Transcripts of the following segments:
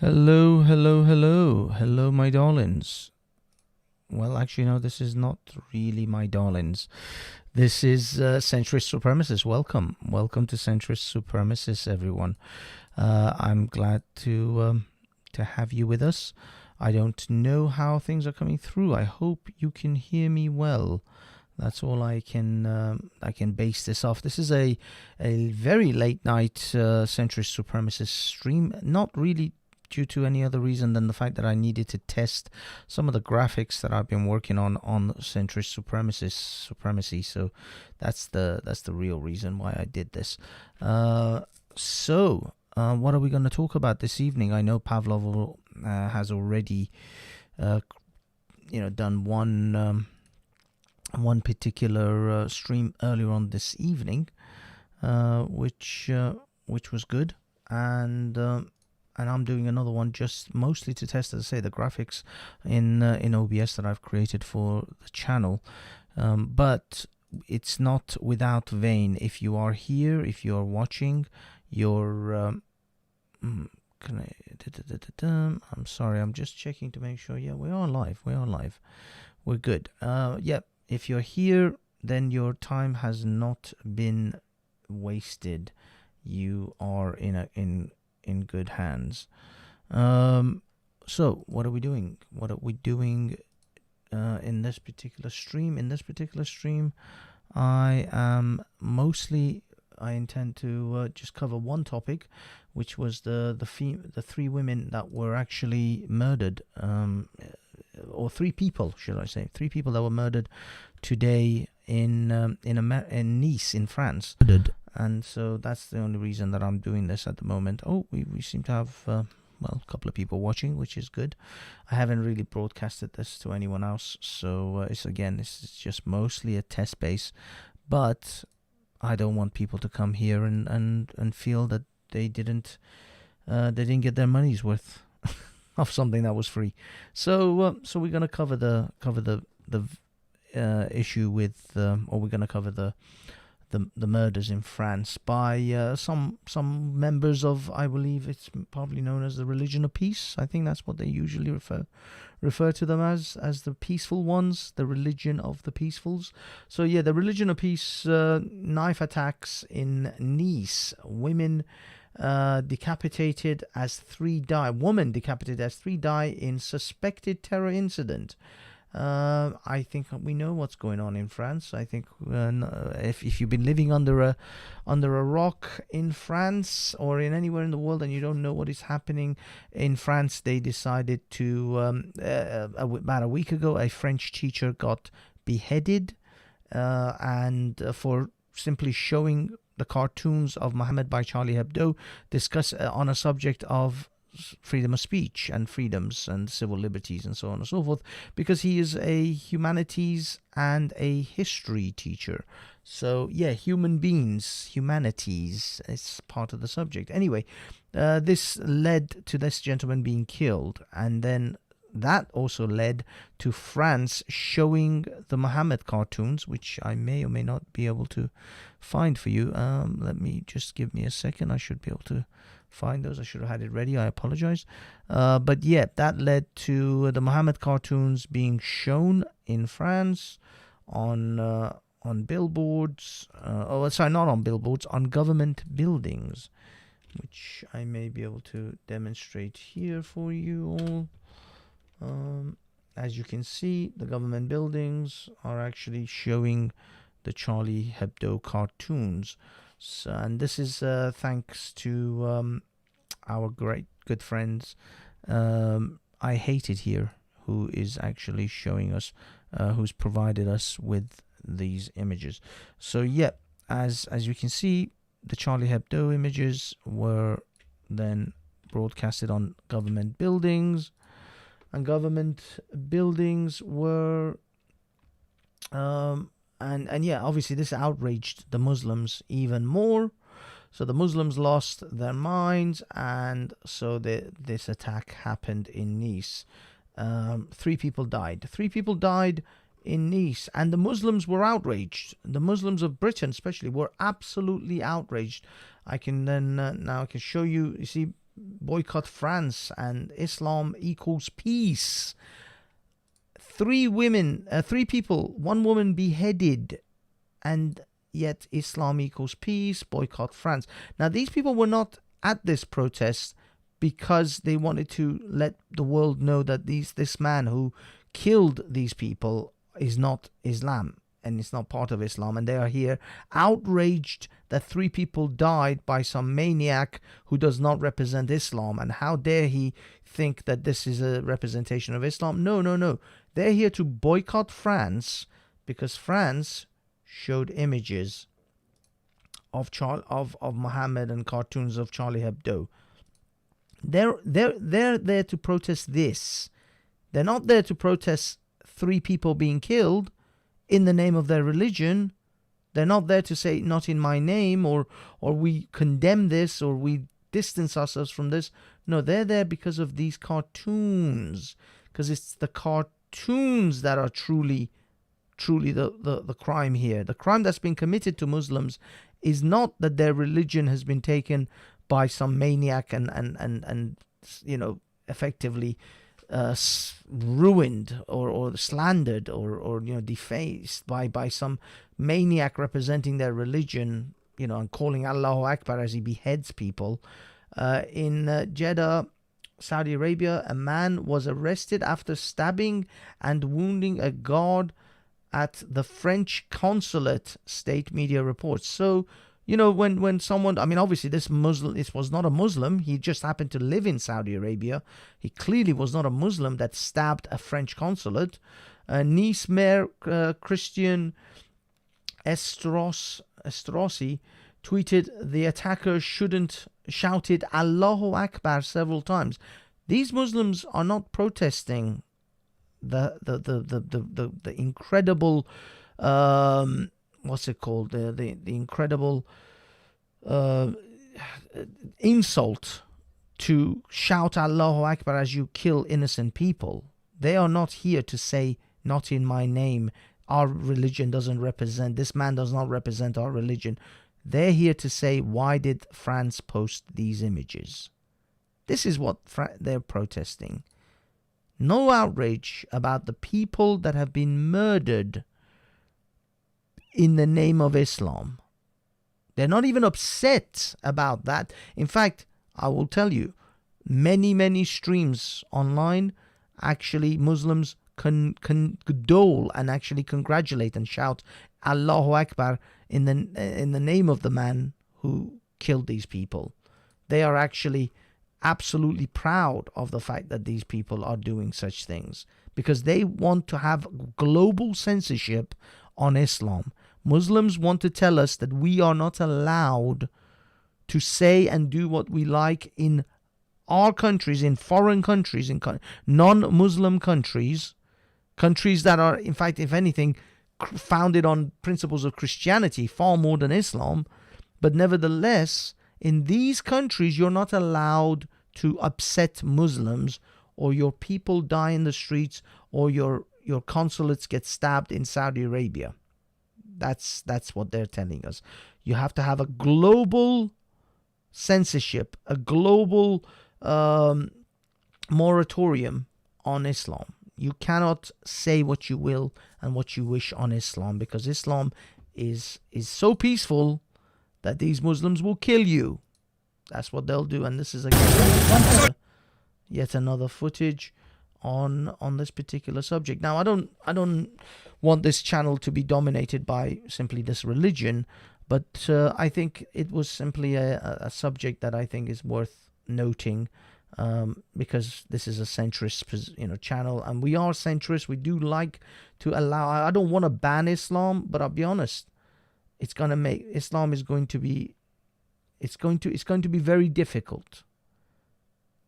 Hello, hello, hello, hello, my darlings. Well, actually, no, this is not really my darlings. This is Centrist Supremacists. Welcome to Centrist Supremacists, everyone. I'm glad to have you with us. I don't know how things are coming through. I hope you can hear me well. That's all I can base this off. This is a very late night Centrist Supremacist stream. Not really due to any other reason than the fact that I needed to test some of the graphics that I've been working on Centrist Supremacy. So that's the real reason why I did this. So what are we going to talk about this evening? I know Pavlov has already done one particular stream earlier on this evening, which was good, and I'm doing another one just mostly to test, as I say, the graphics in OBS that I've created for the channel. But it's not without vein. If you are here, if you are watching, you're I'm sorry, I'm just checking to make sure. Yeah, we are live. We're good. If you're here, then your time has not been wasted. You are in good hands. So what are we doing? In this particular stream? In this particular stream, I intend to just cover one topic, which was the three women that were actually murdered, or three people, should I say, three people that were murdered today in Nice, in France. And so that's the only reason that I'm doing this at the moment. Oh, we seem to have a couple of people watching, which is good. I haven't really broadcasted this to anyone else, so this is just mostly a test base. But I don't want people to come here and feel that they didn't get their money's worth of something that was free. So we're gonna cover the issue with, or we're gonna cover the murders in France by some members of, I believe it's probably known as the Religion of Peace. I think that's what they usually refer to them as the peaceful ones, the Religion of the Peacefuls. So yeah, the Religion of Peace, knife attacks in Nice, women decapitated as 3 die. Woman decapitated as 3 die in suspected terror incident. I think we know what's going on in France. I think if you've been living under a rock in France or in anywhere in the world and you don't know what is happening in France, they decided to about a week ago, a French teacher got beheaded, and for simply showing the cartoons of Mohammed by Charlie Hebdo, discuss on a subject of freedom of speech and freedoms and civil liberties and so on and so forth, because he is a humanities and a history teacher. So yeah, human beings, humanities is part of the subject. Anyway, this led to this gentleman being killed, and then that also led to France showing the Muhammad cartoons, which I may or may not be able to find for you. Let me just give me a second. I should be able to find those. I should have had it ready. I apologize. But yeah, that led to the Muhammad cartoons being shown in France on billboards. Not on billboards, on government buildings, which I may be able to demonstrate here for you all. As you can see, the government buildings are actually showing the Charlie Hebdo cartoons. So, and this is thanks to our great good friends, I Hate It Here, who is actually showing us, who's provided us with these images. So yeah, as you can see, the Charlie Hebdo images were then broadcasted on government buildings, and government buildings were and yeah, obviously this outraged the Muslims even more. So the Muslims lost their minds, and so this attack happened in Nice. 3 people died. 3 people died in Nice, and the Muslims were outraged. The Muslims of Britain especially were absolutely outraged. I can then now I can show you. You see, boycott France and Islam equals peace. 3 people, 1 woman beheaded, and yet Islam equals peace, boycott France. Now, these people were not at this protest because they wanted to let the world know that this man who killed these people is not Islam and it's not part of Islam, and they are here outraged that 3 people died by some maniac who does not represent Islam, and how dare he think that this is a representation of Islam. No. They're here to boycott France because France showed images of Muhammad and cartoons of Charlie Hebdo. They're there to protest this. They're not there to protest 3 people being killed in the name of their religion. They're not there to say not in my name, or we condemn this, or we distance ourselves from this. No, they're there because of these cartoons, because it's the cartoons that are truly the crime here. The crime that's been committed to Muslims is not that their religion has been taken by some maniac and effectively ruined or slandered or defaced by some maniac representing their religion, and calling Allahu Akbar as he beheads people. In Jeddah, Saudi Arabia, a man was arrested after stabbing and wounding a guard at the French consulate, state media reports. So, when someone, obviously this was not a Muslim. He just happened to live in Saudi Arabia. He clearly was not a Muslim that stabbed a French consulate. Nice Mayor Christian Estrosi tweeted the attacker shouted Allahu Akbar several times. These Muslims are not protesting the incredible what's it called, the incredible insult to shout Allahu Akbar as you kill innocent people. They are not here to say not in my name, our religion doesn't represent, this man does not represent our religion. They're here to say, why did France post these images? This is what they're protesting. No outrage about the people that have been murdered in the name of Islam. They're not even upset about that. In fact, I will tell you, many streams online, actually Muslims condole and actually congratulate and shout Allahu Akbar in the name of the man who killed these people. They are actually absolutely proud of the fact that these people are doing such things, because they want to have global censorship on Islam. Muslims want to tell us that we are not allowed to say and do what we like in our countries, in foreign countries, in non-Muslim countries that are, in fact, if anything, founded on principles of Christianity far more than Islam. But nevertheless, in these countries, you're not allowed to upset Muslims, or your people die in the streets, or your consulates get stabbed in Saudi Arabia. That's what they're telling us. You have to have a global censorship, a global moratorium on Islam. You cannot say what you will and what you wish on Islam, because Islam is so peaceful that these Muslims will kill you. That's what they'll do. And this is again yet another footage on this particular subject. Now, I don't want this channel to be dominated by simply this religion, but I think it was simply a subject that I think is worth noting, because this is a centrist channel, and we are centrist. We do like to allow. I don't want to ban Islam, but I'll be honest, it's going to make Islam is going to be. It's going to be very difficult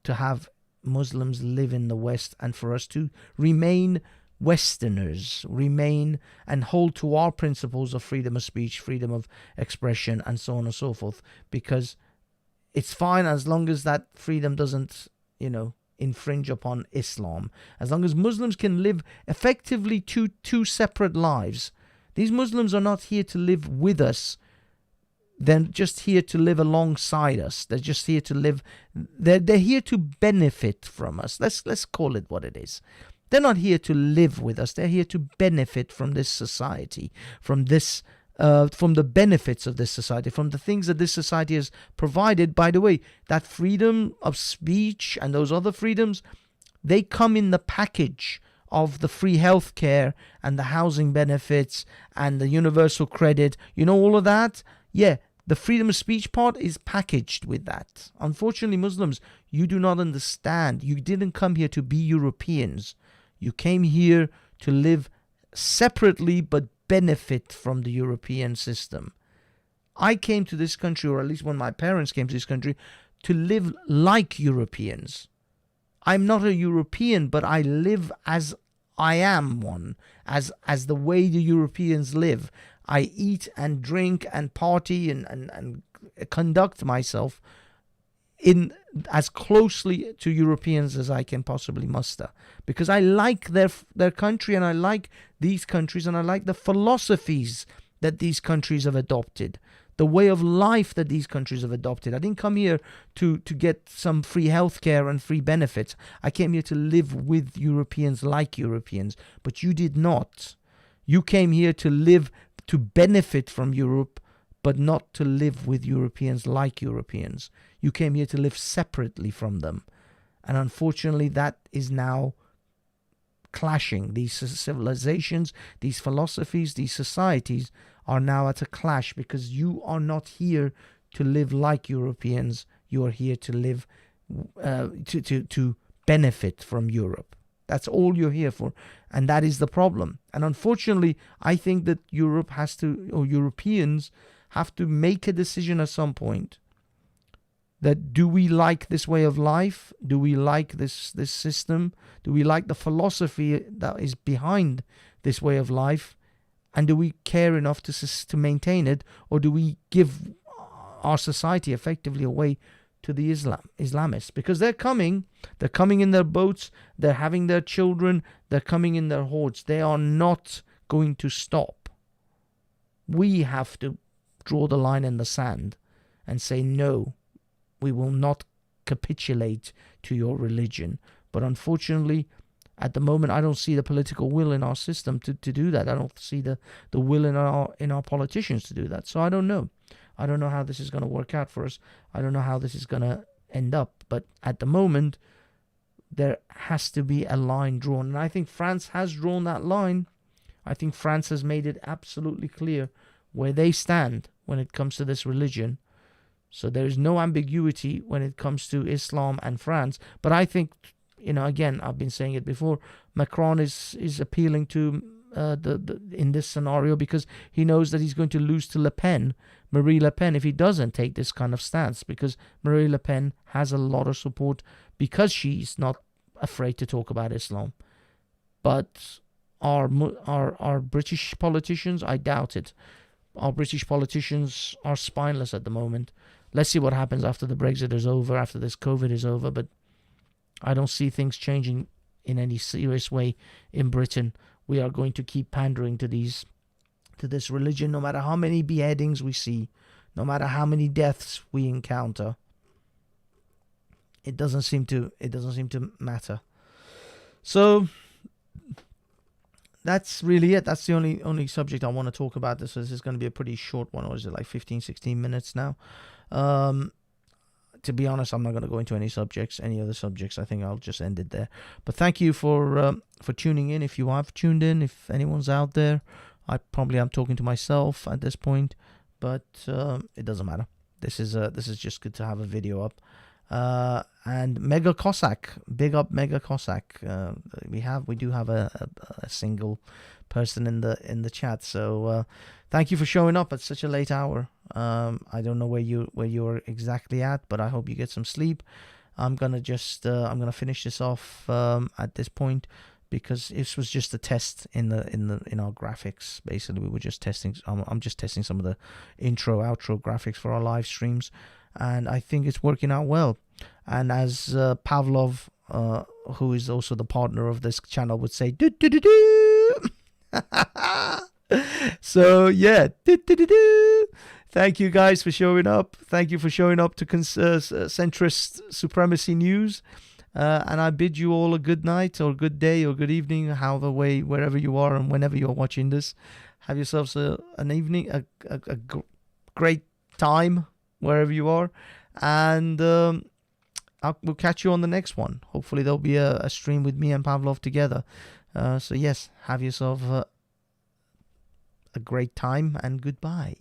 to have Muslims live in the West, and for us to remain Westerners, remain and hold to our principles of freedom of speech, freedom of expression, and so on and so forth, because it's fine as long as that freedom doesn't, infringe upon Islam. As long as Muslims can live effectively two separate lives. These Muslims are not here to live with us. They're just here to live alongside us. They're just here to live. They're here to benefit from us. Let's call it what it is. They're not here to live with us. They're here to benefit from this society, from the benefits of this society, from the things that this society has provided. By the way, that freedom of speech and those other freedoms, they come in the package of the free healthcare and the housing benefits and the universal credit. You know, all of that? Yeah, the freedom of speech part is packaged with that. Unfortunately, Muslims, you do not understand. You didn't come here to be Europeans. You came here to live separately but benefit from the European system. I came to this country, or at least when my parents came to this country, to live like Europeans. I'm not a European, but I live as I am one, as the way the Europeans live. I eat and drink and party and conduct myself in as closely to Europeans as I can possibly muster, because I like their country, and I like these countries, and I like the philosophies that these countries have adopted, the way of life that these countries have adopted. I didn't come here to get some free healthcare and free benefits. I came here to live with Europeans like Europeans, but you did not. You came here to live to benefit from Europe, but not to live with Europeans like Europeans. You came here to live separately from them. And unfortunately, that is now clashing. These civilizations, these philosophies, these societies are now at a clash, because you are not here to live like Europeans. You are here to live, to benefit from Europe. That's all you're here for. And that is the problem. And unfortunately, I think that Europe has to, or Europeans have to make a decision at some point. That do we like this way of life? Do we like this system? Do we like the philosophy that is behind this way of life? And do we care enough to maintain it? Or do we give our society effectively away to the Islamists? Because they're coming in their boats, they're having their children, they're coming in their hordes. They are not going to stop. We have to draw the line in the sand and say, no, we will not capitulate to your religion. But unfortunately, at the moment, I don't see the political will in our system to do that. I don't see the will in our politicians to do that. So I don't know. I don't know how this is going to work out for us. I don't know how this is going to end up. But at the moment, there has to be a line drawn. And I think France has drawn that line. I think France has made it absolutely clear where they stand when it comes to this religion. So there is no ambiguity when it comes to Islam and France. But I think, again, I've been saying it before, Macron is appealing to in this scenario, because he knows that he's going to lose to Marie Le Pen, if he doesn't take this kind of stance, because Marie Le Pen has a lot of support because she's not afraid to talk about Islam. But our British politicians, I doubt it. Our British politicians are spineless at the moment. Let's see what happens after the Brexit is over, after this COVID is over, but I don't see things changing in any serious way in Britain. We are going to keep pandering to this religion, no matter how many beheadings we see, no matter how many deaths we encounter. It doesn't seem to matter. So that's really it. That's the only subject I want to talk about. This is going to be a pretty short one, or is it like 15, 16 minutes now? To be honest, I'm not going to go into any other subjects. I think I'll just end it there. But thank you for tuning in. If you have tuned in, if anyone's out there, I probably am talking to myself at this point, but it doesn't matter. This is just good to have a video up. And Mega Cossack, big up Mega Cossack. We do have a single person in the chat. So thank you for showing up at such a late hour. I don't know where you're exactly at, but I hope you get some sleep. I'm gonna finish this off at this point, because this was just a test in our graphics. Basically, we were just testing. I'm just testing some of the intro, outro graphics for our live streams, and I think it's working out well. And as Pavlov, who is also the partner of this channel, would say, do do do do. So yeah, do do do do. Thank you guys for showing up. Thank you for showing up to Centrist Supremacy News. And I bid you all a good night or good day or good evening, however way, wherever you are and whenever you're watching this. Have yourselves an evening, a great time wherever you are. And we'll catch you on the next one. Hopefully there'll be a stream with me and Pavlov together. So yes, have yourself a great time and goodbye.